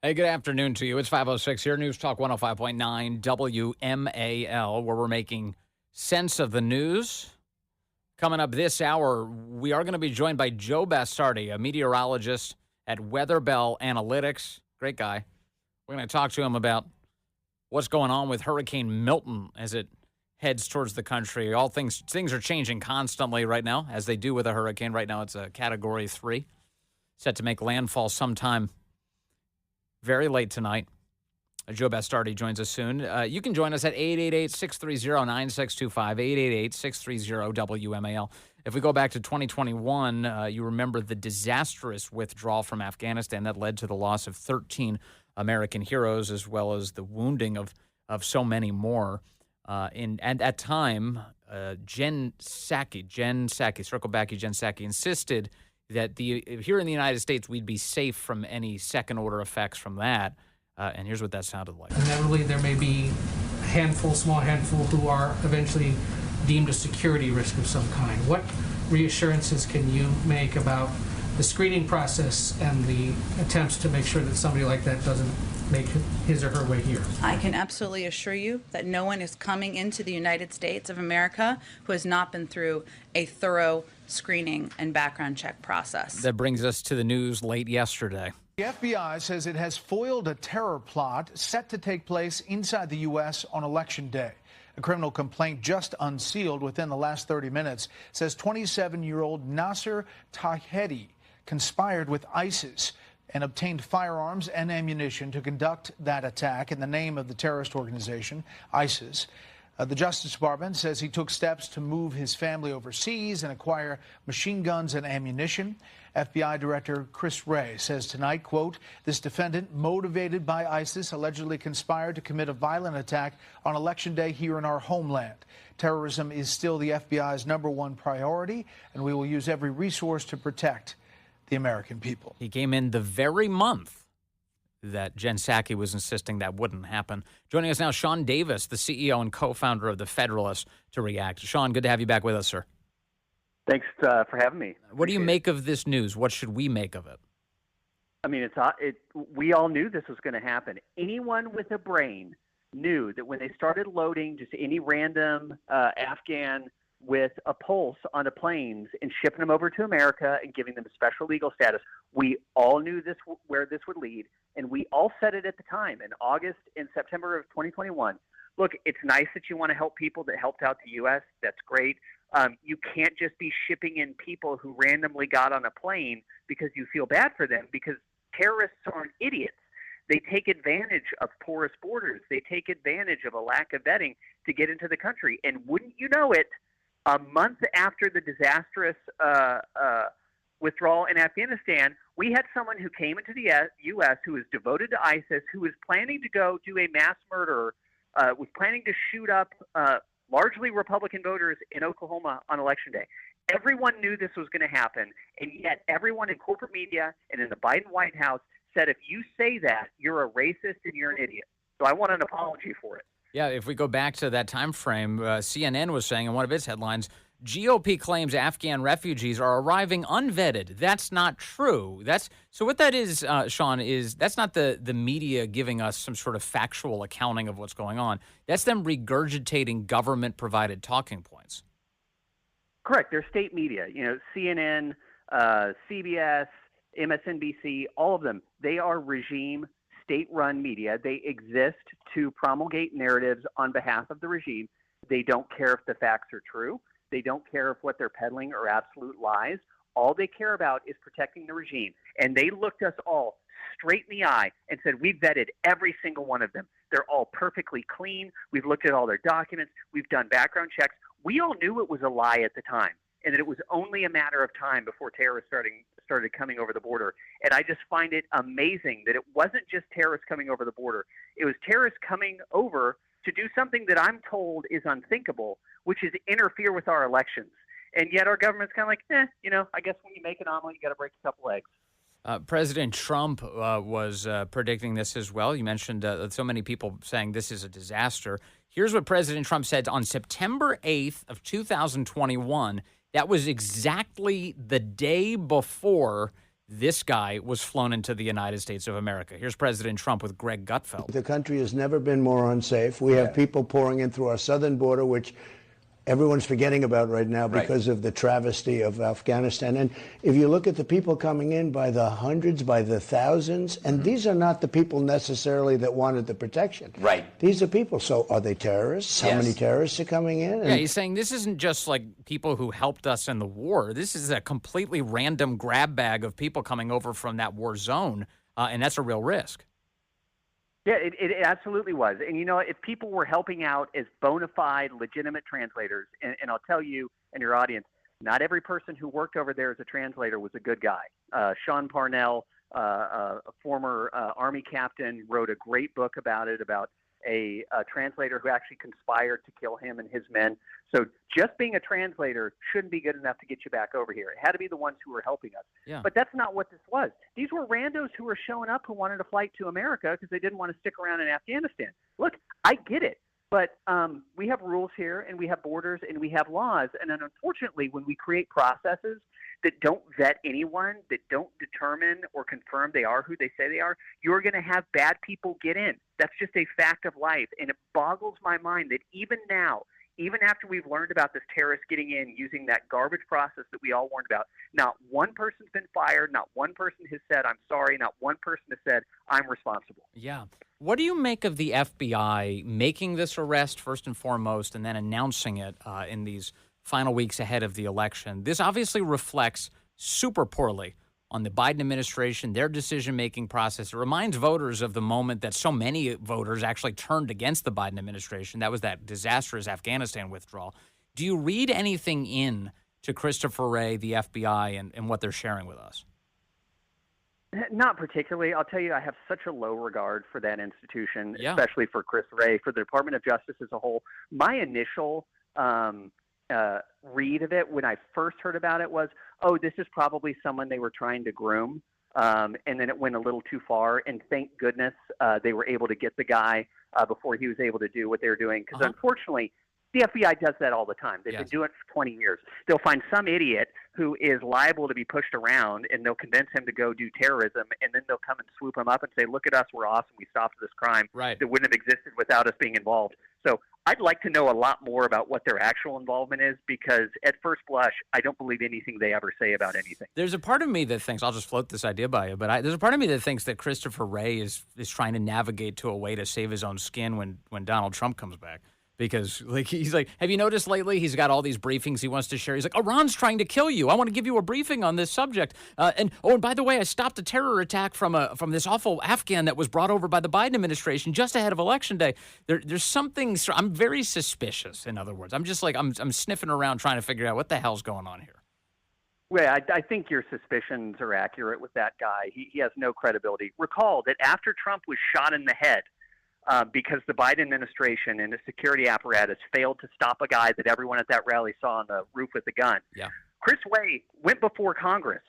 Hey, good afternoon to you. It's 5:06 here, News Talk 105.9 WMAL, where we're making sense of the news. Coming up this hour, we are going to be joined by Joe Bastardi, a meteorologist at WeatherBell Analytics. Great guy. We're going to talk to him about what's going on with Hurricane Milton as it heads towards the country. All things are changing constantly right now, as they do with a hurricane. Right now, it's a Category 3, set to make landfall sometime very late tonight. Joe Bastardi joins us soon. You can join us at 888-630-9625, 888-630-WMAL. If we go back to 2021, you remember the disastrous withdrawal from Afghanistan that led to the loss of 13 American heroes, as well as the wounding of so many more. And at that time, Jen Psaki insisted that here in the United States, we'd be safe from any second-order effects from that. And here's what that sounded like. Inevitably, there may be a small handful, who are eventually deemed a security risk of some kind. What reassurances can you make about the screening process and the attempts to make sure that somebody like that doesn't make his or her way here? I can absolutely assure you that no one is coming into the United States of America who has not been through a thorough screening and background check process. That brings us to the news late yesterday. The FBI says it has foiled a terror plot set to take place inside the U.S. on Election Day. A criminal complaint just unsealed within the last 30 minutes says 27-year-old Nasir Tawhedi conspired with ISIS and obtained firearms and ammunition to conduct that attack in the name of the terrorist organization, ISIS. The Justice Department says he took steps to move his family overseas and acquire machine guns and ammunition. FBI Director Chris Wray says tonight, quote, this defendant, motivated by ISIS, allegedly conspired to commit a violent attack on Election Day here in our homeland. Terrorism is still the FBI's #1 priority, and we will use every resource to protect the American people. He came in the very month that Jen Psaki was insisting that wouldn't happen. Joining us now, Sean Davis, the CEO and co-founder of The Federalist, to react. Sean, good to have you back with us, sir. Thanks for having me. What do you make of this news? What should we make of it? I mean, we all knew this was going to happen. Anyone with a brain knew that when they started loading just any random Afghan with a pulse onto planes and shipping them over to America and giving them a special legal status, we all knew where this would lead, and we all said it at the time in August and September of 2021. Look, it's nice that you want to help people that helped out the U.S. That's great. You can't just be shipping in people who randomly got on a plane because you feel bad for them, because terrorists aren't idiots. They take advantage of porous borders. They take advantage of a lack of vetting to get into the country. And wouldn't you know it, a month after the disastrous withdrawal in Afghanistan, we had someone who came into the U.S. who was devoted to ISIS, who was planning to go do a mass murder, was planning to shoot up largely Republican voters in Oklahoma on Election Day. Everyone knew this was going to happen, and yet everyone in corporate media and in the Biden White House said, if you say that, you're a racist and you're an idiot. So I want an apology for it. Yeah, if we go back to that time frame, CNN was saying in one of its headlines, GOP claims Afghan refugees are arriving unvetted. That's not true. So what that is, Sean, is that's not the media giving us some sort of factual accounting of what's going on. That's them regurgitating government-provided talking points. Correct. They're state media. CNN, CBS, MSNBC, all of them. They are regime, state-run media. They exist to promulgate narratives on behalf of the regime. They don't care if the facts are true. They don't care if what they're peddling are absolute lies. All they care about is protecting the regime. And they looked us all straight in the eye and said, we've vetted every single one of them. They're all perfectly clean. We've looked at all their documents. We've done background checks. We all knew it was a lie at the time, and that it was only a matter of time before terrorists started coming over the border. And I just find it amazing that it wasn't just terrorists coming over the border. It was terrorists coming over to do something that I'm told is unthinkable, which is interfere with our elections. And yet our government's kind of like, I guess when you make an omelet, you got to break a couple eggs. President Trump was predicting this as well. You mentioned so many people saying this is a disaster. Here's what President Trump said on September 8th of 2021. That was exactly the day before this guy was flown into the United States of America. Here's President Trump with Greg Gutfeld. The country has never been more unsafe. We have people pouring in through our southern border, which everyone's forgetting about right now because of the travesty of Afghanistan. And if you look at the people coming in by the hundreds, by the thousands, and these are not the people necessarily that wanted the protection. Right. These are people. So are they terrorists? How many terrorists are coming in? Yeah, he's saying this isn't just like people who helped us in the war. This is a completely random grab bag of people coming over from that war zone, and that's a real risk. Yeah, it absolutely was. And, you know, if people were helping out as bona fide, legitimate translators, and I'll tell you and your audience, not every person who worked over there as a translator was a good guy. Sean Parnell, a former Army captain, wrote a great book about it, about a translator who actually conspired to kill him and his men. So just being a translator shouldn't be good enough to get you back over here. It had to be the ones who were helping us. Yeah. But that's not what this was. These were randos who were showing up who wanted a flight to America because they didn't want to stick around in Afghanistan. Look, I get it. But we have rules here, and we have borders, and we have laws. And then unfortunately, when we create processes that don't vet anyone, that don't determine or confirm they are who they say they are, you're going to have bad people get in. That's just a fact of life. And it boggles my mind that even now, even after we've learned about this terrorist getting in using that garbage process that we all warned about, not one person's been fired, not one person has said, I'm sorry, not one person has said, I'm responsible. Yeah. What do you make of the FBI making this arrest first and foremost and then announcing it in these final weeks ahead of the election? This obviously reflects super poorly on the Biden administration, their decision-making process. It reminds voters of the moment that so many voters actually turned against the Biden administration. That was that disastrous Afghanistan withdrawal. Do you read anything in to Christopher Wray, the FBI, and what they're sharing with us? Not particularly. I'll tell you, I have such a low regard for that institution, Yeah. especially for Chris Wray, for the Department of Justice as a whole. My initial read of it when I first heard about it was, oh, this is probably someone they were trying to groom. And then it went a little too far. And thank goodness they were able to get the guy before he was able to do what they were doing. Because unfortunately, the FBI does that all the time. They've been doing it for 20 years. They'll find some idiot who is liable to be pushed around, and they'll convince him to go do terrorism, and then they'll come and swoop him up and say, look at us, we're awesome, we stopped this crime that wouldn't have existed without us being involved. So I'd like to know a lot more about what their actual involvement is, because at first blush, I don't believe anything they ever say about anything. There's a part of me that thinks, I'll just float this idea by you, but there's a part of me that thinks that Christopher Wray is trying to navigate to a way to save his own skin when Donald Trump comes back. Because he's like, have you noticed lately he's got all these briefings he wants to share? He's like, Iran's trying to kill you. I want to give you a briefing on this subject. And by the way, I stopped a terror attack from this awful Afghan that was brought over by the Biden administration just ahead of Election Day. There's something. I'm very suspicious. In other words, I'm just like I'm sniffing around trying to figure out what the hell's going on here. Well, I think your suspicions are accurate with that guy. He has no credibility. Recall that after Trump was shot in the head, because the Biden administration and the security apparatus failed to stop a guy that everyone at that rally saw on the roof with a gun. Yeah. Chris Wray went before Congress.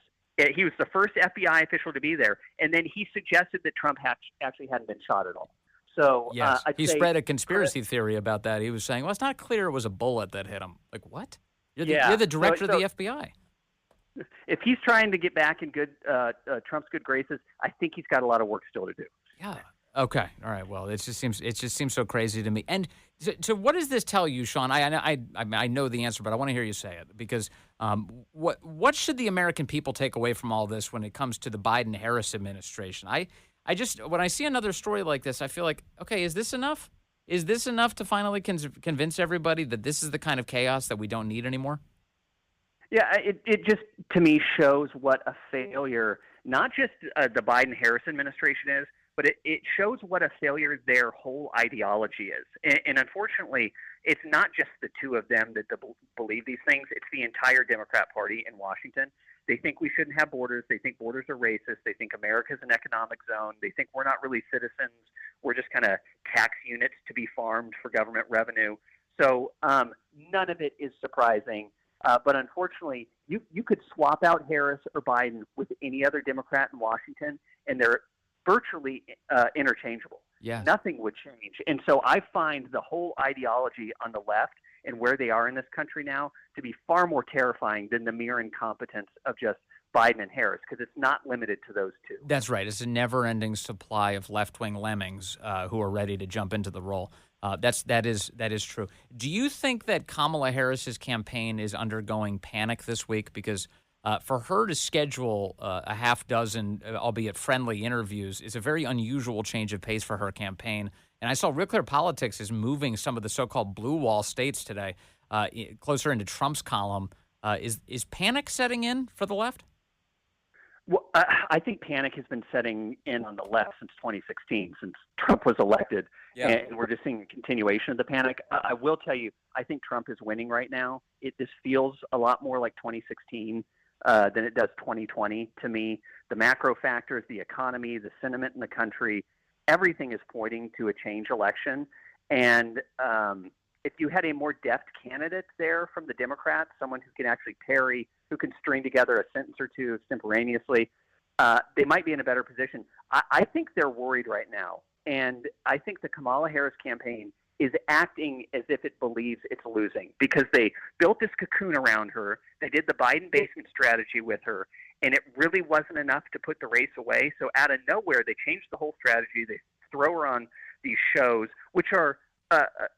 He was the first FBI official to be there, and then he suggested that Trump actually hadn't been shot at all. So yes, he spread a conspiracy theory about that. He was saying, well, it's not clear it was a bullet that hit him. Like, what? You're the director of the FBI. If he's trying to get back in Trump's good graces, I think he's got a lot of work still to do. Yeah. Okay. All right. Well, it just seems so crazy to me. And so what does this tell you, Sean? I know the answer, but I want to hear you say it, because what should the American people take away from all this when it comes to the Biden-Harris administration? I just, when I see another story like this, I feel like, okay, is this enough? Is this enough to finally convince everybody that this is the kind of chaos that we don't need anymore? Yeah, it just, to me, shows what a failure, not just the Biden-Harris administration is, but it shows what a failure their whole ideology is. And unfortunately, it's not just the two of them that believe these things. It's the entire Democrat Party in Washington. They think we shouldn't have borders. They think borders are racist. They think America's an economic zone. They think we're not really citizens. We're just kind of tax units to be farmed for government revenue. So none of it is surprising. But unfortunately, you could swap out Harris or Biden with any other Democrat in Washington, and they're virtually interchangeable. Yeah. Nothing would change. And so I find the whole ideology on the left and where they are in this country now to be far more terrifying than the mere incompetence of just Biden and Harris, because it's not limited to those two. That's right. It's a never-ending supply of left-wing lemmings who are ready to jump into the role. That is true. Do you think that Kamala Harris's campaign is undergoing panic this week? Because for her to schedule a half dozen, albeit friendly, interviews is a very unusual change of pace for her campaign. And I saw Real Clear Politics is moving some of the so-called blue wall states today closer into Trump's column. Is panic setting in for the left? Well, I think panic has been setting in on the left since 2016, since Trump was elected, and we're just seeing a continuation of the panic. I will tell you, I think Trump is winning right now. This feels a lot more like 2016 than it does 2020 to me. The macro factors, the economy, the sentiment in the country, everything is pointing to a change election. And if you had a more deft candidate there from the Democrats, someone who can actually parry, who can string together a sentence or two extemporaneously, they might be in a better position. I think they're worried right now. And I think the Kamala Harris campaign is acting as if it believes it's losing because they built this cocoon around her. They did the Biden basement strategy with her, and it really wasn't enough to put the race away. So out of nowhere, they changed the whole strategy. They throw her on these shows, which are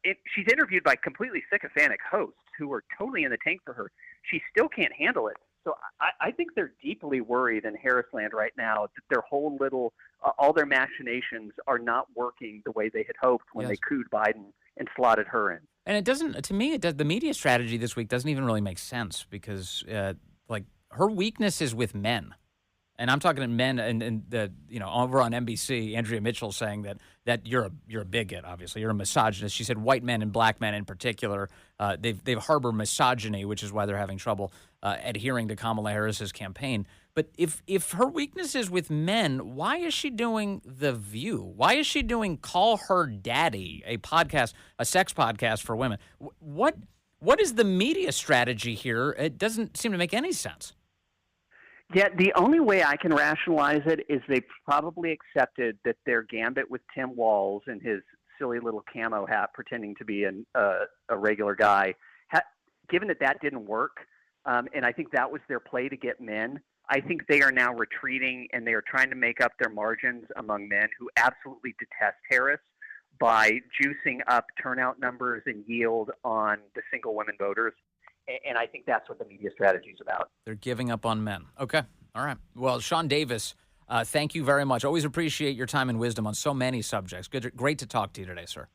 she's interviewed by completely sycophantic hosts who are totally in the tank for her. She still can't handle it. So I think they're deeply worried in Harrisland right now that their whole little, all their machinations are not working the way they had hoped when they cooed Biden and slotted her in. And it doesn't, to me, the media strategy this week doesn't even really make sense because, her weakness is with men. And I'm talking to men, and the over on NBC, Andrea Mitchell saying that you're a bigot. Obviously, you're a misogynist. She said white men and black men in particular, they've harbored misogyny, which is why they're having trouble adhering to Kamala Harris's campaign. But if her weakness is with men, why is she doing The View? Why is she doing Call Her Daddy, a podcast, a sex podcast for women? What is the media strategy here? It doesn't seem to make any sense. Yeah, the only way I can rationalize it is they probably accepted that their gambit with Tim Walz and his silly little camo hat pretending to be a regular guy, given that didn't work, and I think that was their play to get men, I think they are now retreating and they are trying to make up their margins among men who absolutely detest Harris by juicing up turnout numbers and yield on the single women voters. And I think that's what the media strategy is about. They're giving up on men. Okay. All right. Well, Sean Davis, thank you very much. Always appreciate your time and wisdom on so many subjects. Great to talk to you today, sir.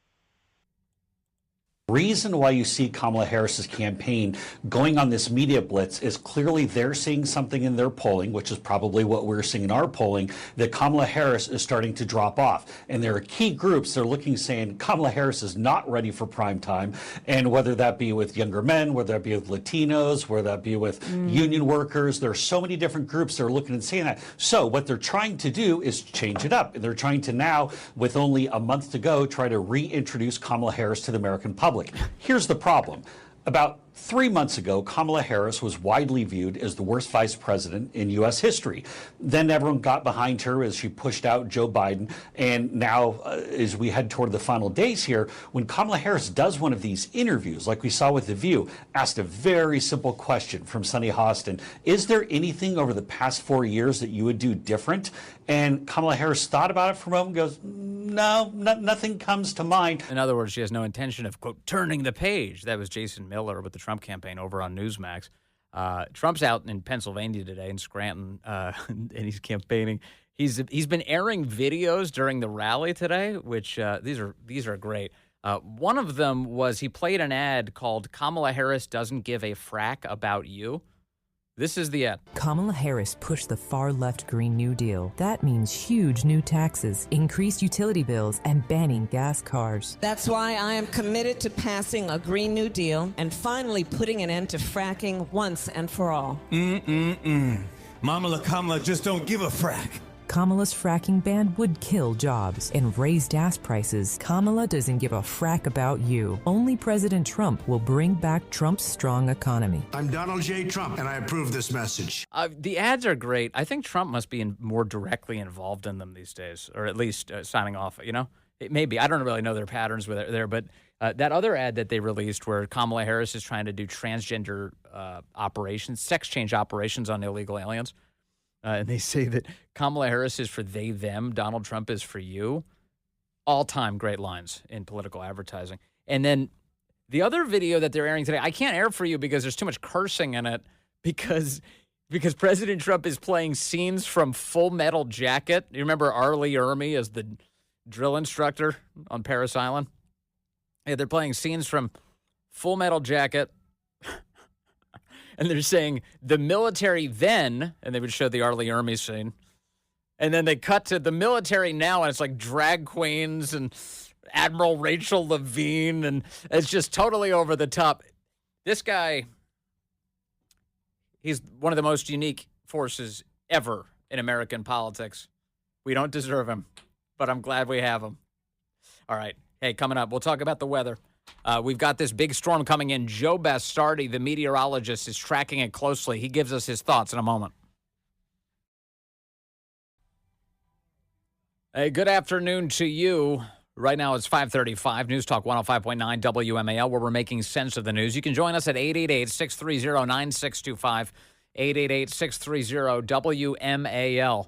Reason why you see Kamala Harris's campaign going on this media blitz is clearly they're seeing something in their polling, which is probably what we're seeing in our polling, that Kamala Harris is starting to drop off. And there are key groups they're looking saying Kamala Harris is not ready for prime time. And whether that be with younger men, whether that be with Latinos, whether that be with union workers, there are so many different groups that are looking and saying that. So what they're trying to do is change it up. They're trying to now, with only a month to go, try to reintroduce Kamala Harris to the American public. Here's the problem. About 3 months ago, Kamala Harris was widely viewed as the worst vice president in U.S. history. Then everyone got behind her as she pushed out Joe Biden. And now, as we head toward the final days here, when Kamala Harris does one of these interviews, like we saw with The View, asked a very simple question from Sunny Hostin, is there anything over the past 4 years that you would do different? And Kamala Harris thought about it for a moment and goes, no, nothing comes to mind. In other words, she has no intention of, quote, turning the page. That was Jason Miller with the Trump campaign over on Newsmax. Trump's out in Pennsylvania today in Scranton, and he's campaigning. He's been airing videos during the rally today, which these are great. One of them was he played an ad called "Kamala Harris doesn't give a frack about you." This is the ad. Kamala Harris pushed the far-left Green New Deal. That means huge new taxes, increased utility bills, and banning gas cars. That's why I am committed to passing a Green New Deal and finally putting an end to fracking once and for all. Mama Kamala just don't give a frack. Kamala's fracking ban would kill jobs and raise gas prices. Kamala doesn't give a frack about you. Only President Trump will bring back Trump's strong economy. I'm Donald J. Trump, and I approve this message. The ads are great. I think Trump must be more directly involved in them these days, or at least signing off, It may be. I don't really know their patterns with it there, but that other ad that they released where Kamala Harris is trying to do transgender operations, sex change operations on illegal aliens, And they say that Kamala Harris is for they, them. Donald Trump is for you. All-time great lines in political advertising. And then the other video that they're airing today, I can't air for you because there's too much cursing in it because President Trump is playing scenes from Full Metal Jacket. You remember Arlie Ermy as the drill instructor on Parris Island? Yeah, they're playing scenes from Full Metal Jacket. And they're saying the military then, and they would show the Arlie Ermy scene. And then they cut to the military now, and it's like drag queens and Admiral Rachel Levine, and it's just totally over the top. This guy, he's one of the most unique forces ever in American politics. We don't deserve him, but I'm glad we have him. All right. Hey, coming up, we'll talk about the weather. We've got this big storm coming in. Joe Bastardi, the meteorologist, is tracking it closely. He gives us his thoughts in a moment. Hey, good afternoon to you. Right now it's 5:35, News Talk 105.9 WMAL, where we're making sense of the news. You can join us at 888-630-9625, 888-630-WMAL.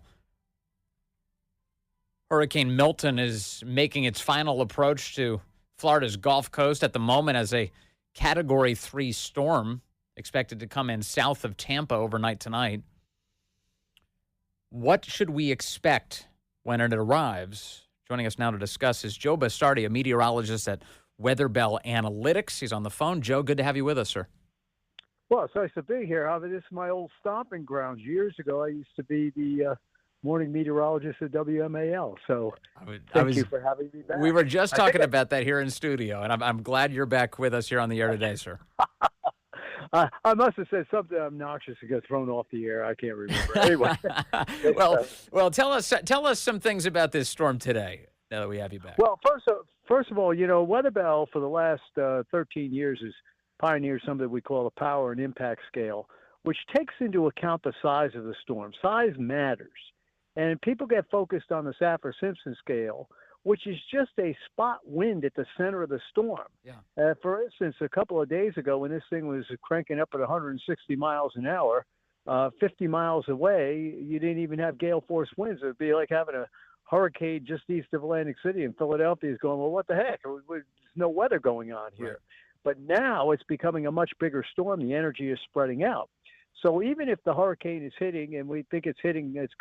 Hurricane Milton is making its final approach to Florida's Gulf Coast at the moment as a Category 3 storm expected to come in south of Tampa overnight tonight. What should we expect when it arrives? Joining us now to discuss is Joe Bastardi, a meteorologist at WeatherBell Analytics. He's on the phone. Joe, good to have you with us, sir. Well, it's nice to be here. This is my old stomping grounds. Years ago, I used to be the morning meteorologist at WMAL. So thank you for having me back. We were just talking about that here in studio, and I'm glad you're back with us here on the air today, sir. I must have said something obnoxious to get thrown off the air. I can't remember. Anyway. well, tell us some things about this storm today, now that we have you back. Well, first of all, WeatherBell for the last 13 years has pioneered something we call a power and impact scale, which takes into account the size of the storm. Size matters. And people get focused on the Saffir-Simpson scale, which is just a spot wind at the center of the storm. Yeah. For instance, a couple of days ago when this thing was cranking up at 160 miles an hour, 50 miles away, you didn't even have gale force winds. It would be like having a hurricane just east of Atlantic City, and Philadelphia is going, well, what the heck? There's no weather going on here. Right. But now it's becoming a much bigger storm. The energy is spreading out. So even if the hurricane is hitting, and we think it's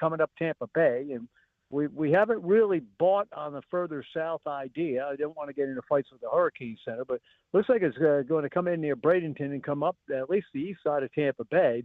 coming up Tampa Bay, and we haven't really bought on the further south idea. I don't want to get into fights with the Hurricane Center, but looks like it's going to come in near Bradenton and come up at least the east side of Tampa Bay.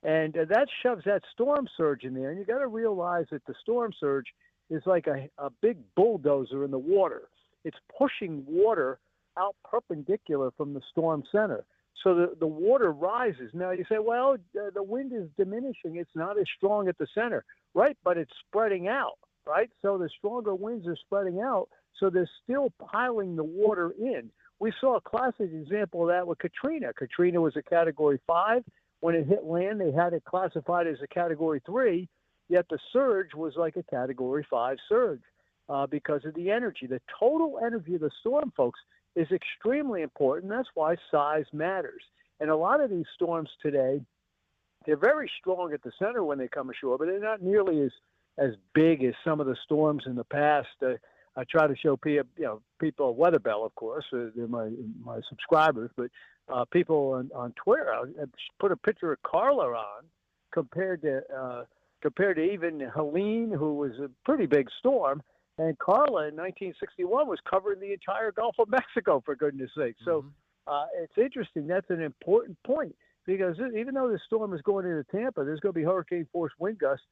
And that shoves that storm surge in there. And you got to realize that the storm surge is like a big bulldozer in the water. It's pushing water out perpendicular from the storm center. So the water rises. Now you say, well, the wind is diminishing. It's not as strong at the center, right? But it's spreading out, right? So the stronger winds are spreading out. So they're still piling the water in. We saw a classic example of that with Katrina. Katrina was a Category 5. When it hit land, they had it classified as a Category 3, yet the surge was like a Category 5 surge because of the energy. The total energy of the storm, folks, is extremely important. That's why size matters. And a lot of these storms today, they're very strong at the center when they come ashore, but they're not nearly as big as some of the storms in the past. I try to show people at WeatherBell, of course, they're my subscribers, but people on Twitter. I put a picture of Carla on compared to even Helene, who was a pretty big storm. And Carla in 1961 was covering the entire Gulf of Mexico, for goodness sake. So it's interesting. That's an important point because even though the storm is going into Tampa, there's going to be hurricane force wind gusts,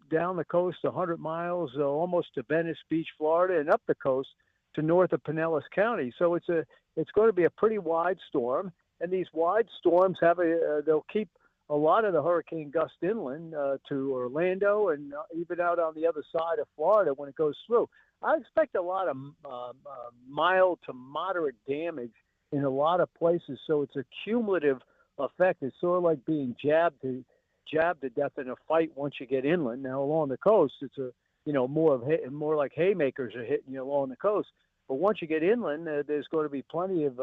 down the coast 100 miles, almost to Venice Beach, Florida, and up the coast to north of Pinellas County. So it's going to be a pretty wide storm. And these wide storms they'll keep a lot of the hurricane gust inland to Orlando and even out on the other side of Florida when it goes through. I expect a lot of mild to moderate damage in a lot of places. So it's a cumulative effect. It's sort of like being jabbed to death in a fight once you get inland. Now along the coast, it's more like haymakers are hitting you along the coast. But once you get inland, there's going to be plenty of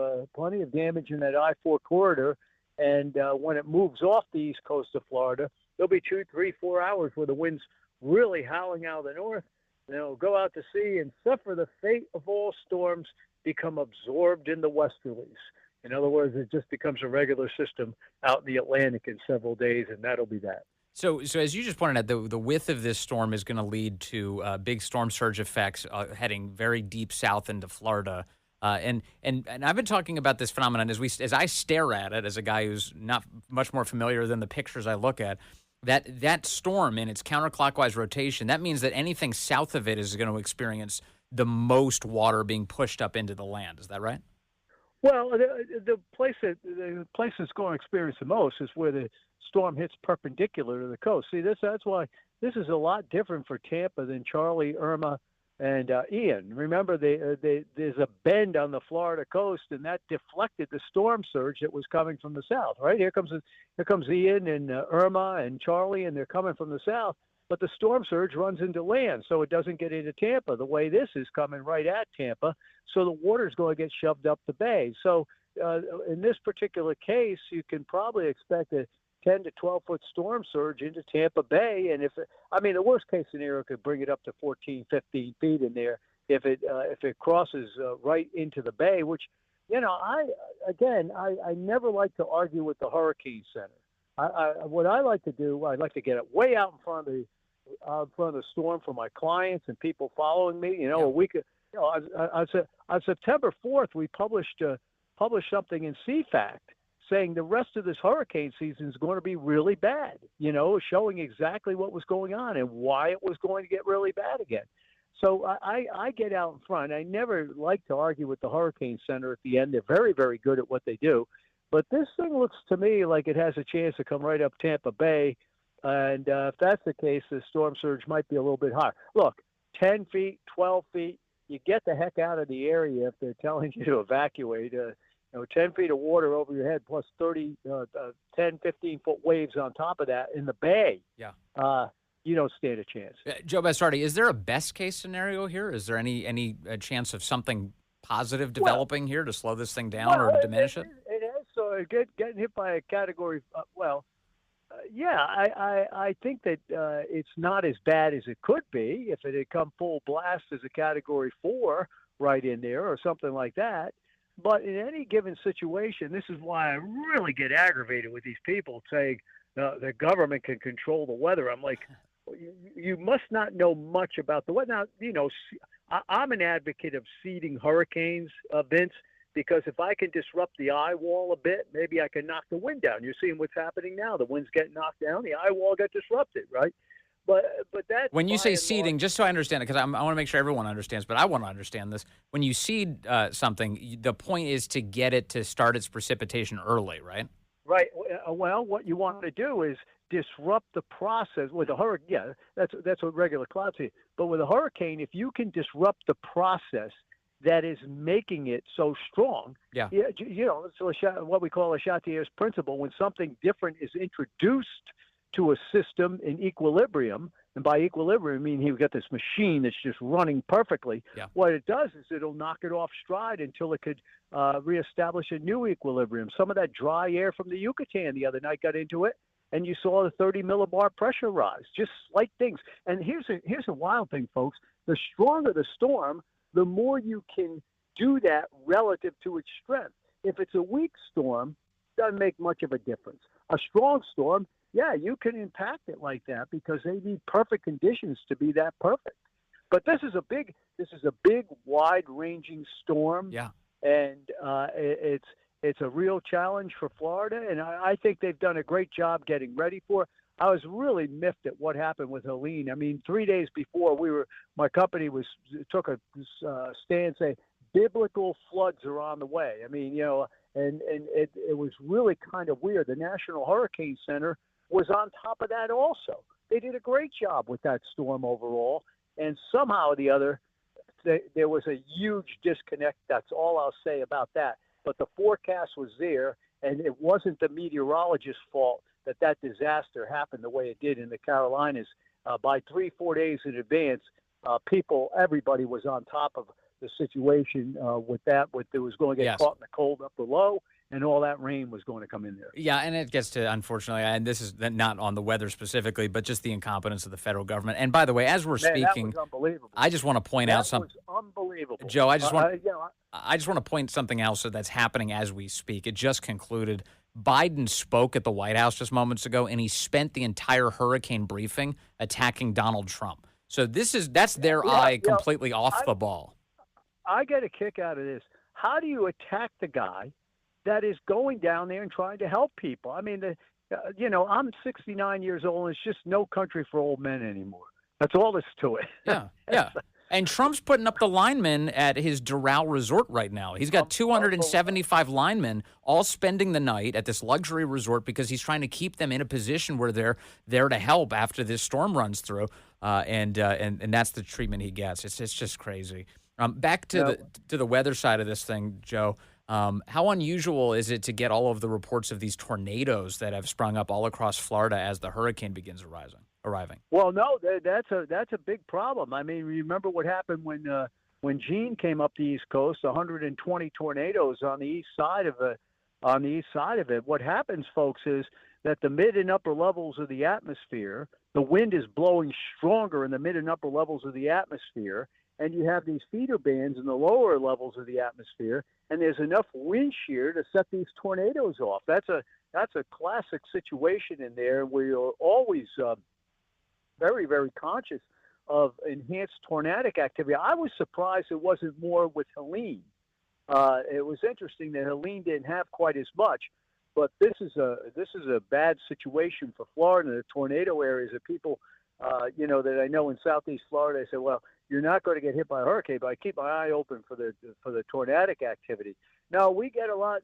damage in that I-4 corridor. And when it moves off the east coast of Florida, there'll be 2, 3, 4 hours where the wind's really howling out of the north. They'll go out to sea and suffer the fate of all storms, become absorbed in the westerlies. In other words, it just becomes a regular system out in the Atlantic in several days, and that'll be that. So as you just pointed out, the width of this storm is going to lead to big storm surge effects heading very deep south into Florida. And I've been talking about this phenomenon as I stare at it as a guy who's not much more familiar than the pictures I look at. That storm in its counterclockwise rotation, that means that anything south of it is going to experience the most water being pushed up into the land. Is that right? Well, the place that's going to experience the most is where the storm hits perpendicular to the coast. See, that's why this is a lot different for Tampa than Charlie, Irma, and Ian. Remember, there's a bend on the Florida coast, and that deflected the storm surge that was coming from the south. Right here comes Ian and Irma and Charlie, and they're coming from the south. But the storm surge runs into land, so it doesn't get into Tampa the way this is coming right at Tampa. So the water's going to get shoved up the bay. So in this particular case, you can probably expect a 10 to 12 foot storm surge into Tampa Bay. And the worst case scenario could bring it up to 14, 15 feet in there if it crosses right into the bay, which, I never like to argue with the Hurricane Center. What I like to do, I like to get it way out in front of the storm for my clients and people following me. A week, on September 4th, we published something in CFACT saying the rest of this hurricane season is going to be really bad. Showing exactly what was going on and why it was going to get really bad again. So I get out in front. I never like to argue with the Hurricane Center at the end. They're very, very good at what they do. But this thing looks to me like it has a chance to come right up Tampa Bay. And if that's the case, the storm surge might be a little bit higher. Look, 10 feet, 12 feet, you get the heck out of the area if they're telling you to evacuate. 10 feet of water over your head plus 10, 15-foot waves on top of that in the bay. Yeah. You don't stand a chance. Joe Bastardi, is there a best-case scenario here? Is there any chance of something positive developing here to slow this thing down or diminish it? It is. So getting hit by a category, I think that it's not as bad as it could be if it had come full blast as a Category 4 right in there or something like that. But in any given situation, this is why I really get aggravated with these people saying the government can control the weather. I'm like, you must not know much about the weather. Now, I'm an advocate of seeding hurricanes, Vince, because if I can disrupt the eye wall a bit, maybe I can knock the wind down. You're seeing what's happening now. The wind's getting knocked down. The eye wall got disrupted, right? But that when you say seeding, just so I understand it, because I want to make sure everyone understands, but I want to understand this. When you seed something, the point is to get it to start its precipitation early, right? Right. Well, what you want to do is disrupt the process with a hurricane. Yeah, that's what regular clouds see. But with a hurricane, if you can disrupt the process that is making it so strong, it's what we call a Chatier's principle. When something different is introduced to a system in equilibrium, and by equilibrium I mean you've got this machine that's just running perfectly. Yeah. What it does is it'll knock it off stride until it could reestablish a new equilibrium. Some of that dry air from the Yucatan the other night got into it, and you saw the 30 millibar pressure rise. Just slight things. And here's a wild thing, folks. The stronger the storm, the more you can do that relative to its strength. If it's a weak storm, it doesn't make much of a difference. A strong storm, yeah, you can impact it like that because they need perfect conditions to be that perfect. But this is a big, wide-ranging storm. Yeah, and it's a real challenge for Florida, and I think they've done a great job getting ready for it. I was really miffed at what happened with Helene. I mean, 3 days before my company took a stand saying biblical floods are on the way. I mean, and it was really kind of weird. The National Hurricane Center was on top of that also. They did a great job with that storm overall, and somehow or the other, there was a huge disconnect. That's all I'll say about that. But the forecast was there, and it wasn't the meteorologist's fault that disaster happened the way it did in the Carolinas. By 3-4 days in advance, everybody was on top of the situation with that. It was going to get caught in the cold upper low, and all that rain was going to come in there. Yeah, and it gets to, unfortunately, and this is not on the weather specifically, but just the incompetence of the federal government. And by the way, as we're speaking, that was unbelievable. I just want to point out something. That was unbelievable. Joe, I just want to point something else that's happening as we speak. It just concluded. Biden spoke at the White House just moments ago, and he spent the entire hurricane briefing attacking Donald Trump. So that's their eye completely off the ball. I get a kick out of this. How do you attack the guy that is going down there and trying to help people? I mean, I'm 69 years old, and it's just no country for old men anymore. That's all there's to it. Yeah. And Trump's putting up the linemen at his Doral resort right now. He's got 275 linemen all spending the night at this luxury resort because he's trying to keep them in a position where they're there to help after this storm runs through. And that's the treatment he gets. It's just crazy. Back to the weather side of this thing, Joe. How unusual is it to get all of the reports of these tornadoes that have sprung up all across Florida as the hurricane begins arriving? Well, no, that's a big problem. I mean, remember what happened when Gene came up the East Coast? 120 tornadoes on the east side of it. What happens, folks, is that the mid and upper levels of the atmosphere, the wind is blowing stronger in the mid and upper levels of the atmosphere, and you have these feeder bands in the lower levels of the atmosphere, and there's enough wind shear to set these tornadoes off. That's a classic situation in there where you're always very, very conscious of enhanced tornadic activity. I was surprised it wasn't more with Helene. It was interesting that Helene didn't have quite as much, but this is a bad situation for Florida. The tornado areas of people, that I know in Southeast Florida, they say, well, you're not going to get hit by a hurricane, but I keep my eye open for the tornadic activity. No, we get a lot,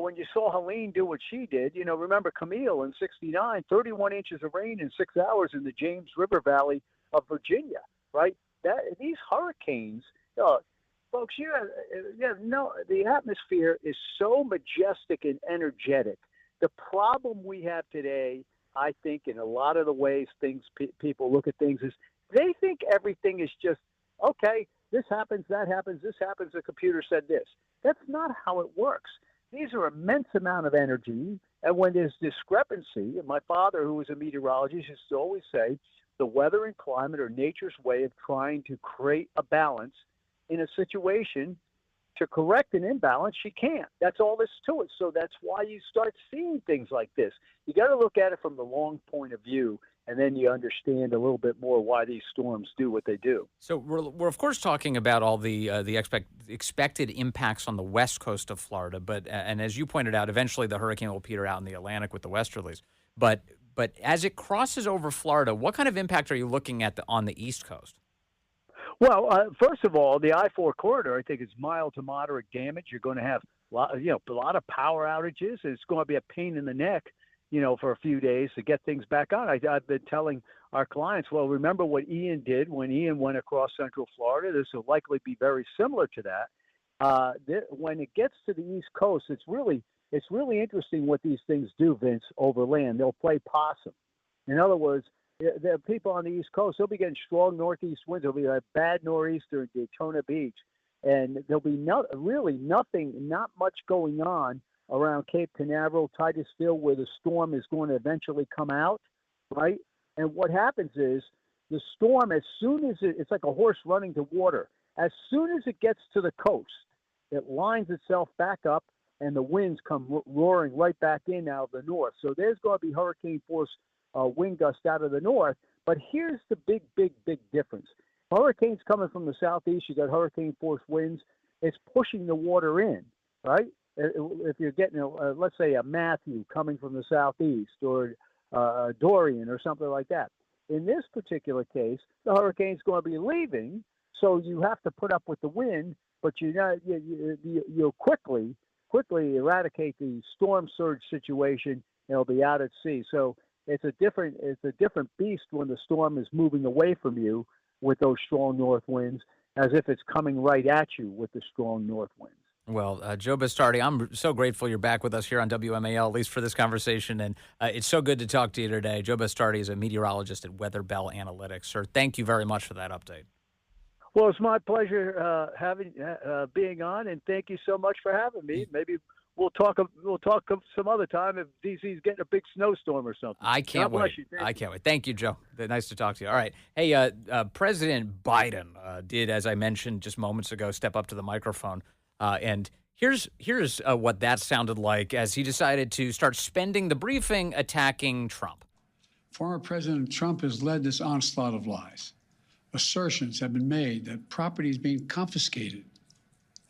when you saw Helene do what she did, remember Camille in 69, 31 inches of rain in 6 hours in the James River Valley of Virginia, right? These hurricanes, folks, the atmosphere is so majestic and energetic. The problem we have today, I think, in a lot of the ways people look at things is they think everything is just, okay, this happens, that happens, this happens, the computer said this. That's not how it works. These are immense amount of energy, and when there's discrepancy, and my father, who was a meteorologist, used to always say, the weather and climate are nature's way of trying to create a balance in a situation. To correct an imbalance, she can't. That's all there's to it. So that's why you start seeing things like this. You got to look at it from the long point of view, and then you understand a little bit more why these storms do what they do. So we're of course talking about all the expected impacts on the west coast of Florida, but and as you pointed out, eventually the hurricane will peter out in the Atlantic with the westerlies. But as it crosses over Florida, what kind of impact are you looking at on the east coast? Well, first of all, the I-4 corridor, I think, is mild to moderate damage. You're going to have a lot of power outages. It's going to be a pain in the neck, for a few days to get things back on. I've been telling our clients, well, remember what Ian did when Ian went across central Florida. This will likely be very similar to that. When it gets to the East Coast, it's really interesting what these things do, Vince, over land. They'll play possum. In other words, the people on the East Coast, they'll be getting strong northeast winds. There'll be a bad nor'easter in Daytona Beach, and there'll be not much going on around Cape Canaveral, Titusville, where the storm is going to eventually come out, right? And what happens is the storm, as soon as it's like a horse running to water. As soon as it gets to the coast, it lines itself back up, and the winds come roaring right back in out of the north. So there's going to be hurricane force wind gust out of the north. But here's the big difference. Hurricanes coming from the southeast, you got hurricane force winds. It's pushing the water in, right? If you're getting, let's say, a Matthew coming from the southeast, or a Dorian or something like that. In this particular case, the hurricane's going to be leaving, so you have to put up with the wind, but you'll quickly eradicate the storm surge situation, and it'll be out at sea. So it's a different beast when the storm is moving away from you with those strong north winds, as if it's coming right at you with the strong north winds. Well, Joe Bastardi, I'm so grateful you're back with us here on WMAL, at least for this conversation, and it's so good to talk to you today. Joe Bastardi is a meteorologist at WeatherBell Analytics. Sir, thank you very much for that update. Well, it's my pleasure being on, and thank you so much for having me. Maybe we'll talk some other time if DC's getting a big snowstorm or something. I can't wait. I can't wait. Thank you, Joe. Nice to talk to you. All right. Hey, President Biden did, as I mentioned just moments ago, step up to the microphone. And here's what that sounded like as he decided to start spending the briefing attacking Trump. Former President Trump has led this onslaught of lies. Assertions have been made that property is being confiscated.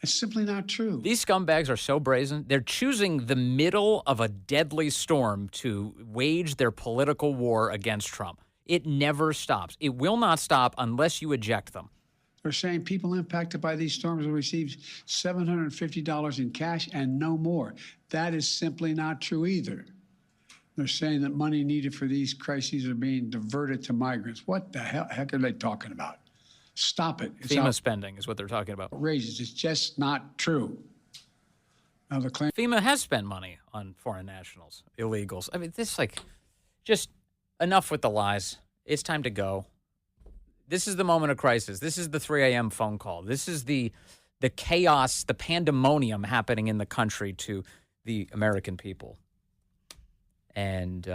That's simply not true. These scumbags are so brazen. They're choosing the middle of a deadly storm to wage their political war against Trump. It never stops. It will not stop unless you eject them. They're saying people impacted by these storms will receive $750 in cash and no more. That is simply not true either. They're saying that money needed for these crises are being diverted to migrants. What the heck are they talking about? Stop it. It's FEMA spending is what they're talking about. Outrageous. It's just not true. Now the claim FEMA has spent money on foreign nationals, illegals. I mean, just enough with the lies. It's time to go. This is the moment of crisis. This is the 3 a.m. phone call. This is the chaos, the pandemonium happening in the country to the American people. And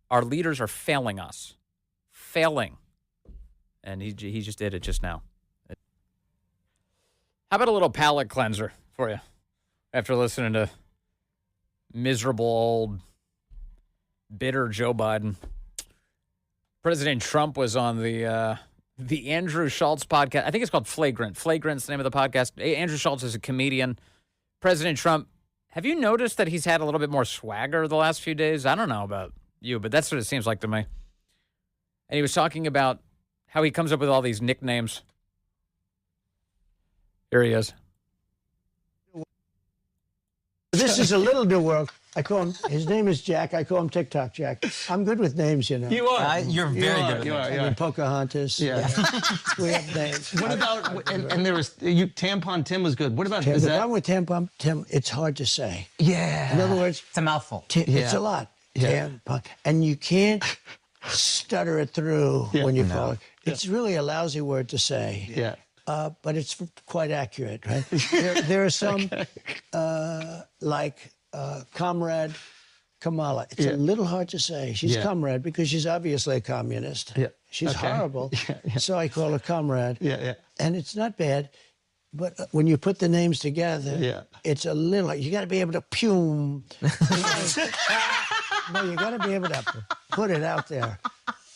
our leaders are failing us. Failing. And he just did it just now. How about a little palate cleanser for you after listening to miserable old bitter Joe Biden? President Trump was on the Andrew Schultz podcast. I think it's called Flagrant. Flagrant's the name of the podcast. Andrew Schultz is a comedian. President Trump, have you noticed that he's had a little bit more swagger the last few days? I don't know about you, but that's what it seems like to me. And he was talking about how he comes up with all these nicknames. Here he is. This is a little new world. I call him, his name is Jack. I call him TikTok Jack. I'm good with names, you know. You are. You're very good. You are. I mean, Pocahontas. Yeah. We have names. What about, and there was, Tampon Tim was good. What about, the problem with Tampon Tim, it's hard to say. Yeah. In other words, it's a mouthful. It's a lot. Yeah. Tampon. And you can't stutter it through when you call it. It's really a lousy word to say. Yeah. But it's quite accurate, right? there are some, like Comrade Kamala. It's a little hard to say. She's Comrade because she's obviously a communist. Yeah. She's horrible. So I call her Comrade. Yeah. And it's not bad. But when you put the names together, it's a little, you got to be able to pume. No, you got to be able to put it out there.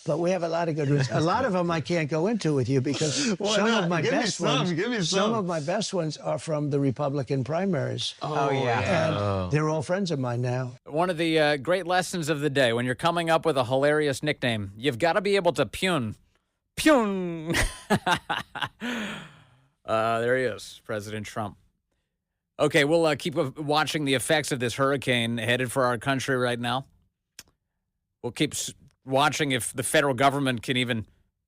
But we have a lot of good ones. A lot of them I can't go into with you because some of my best ones are from the Republican primaries. Oh yeah. And they're all friends of mine now. One of the great lessons of the day, when you're coming up with a hilarious nickname, you've got to be able to pune. Pune. There he is, President Trump. Okay, we'll keep watching the effects of this hurricane headed for our country right now. We'll keep watching if the federal government can even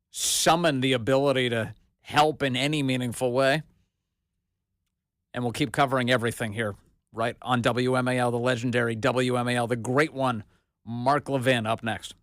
summon the ability to help in any meaningful way. And we'll keep covering everything here, right on WMAL, the legendary WMAL, the great one, Mark Levin, up next.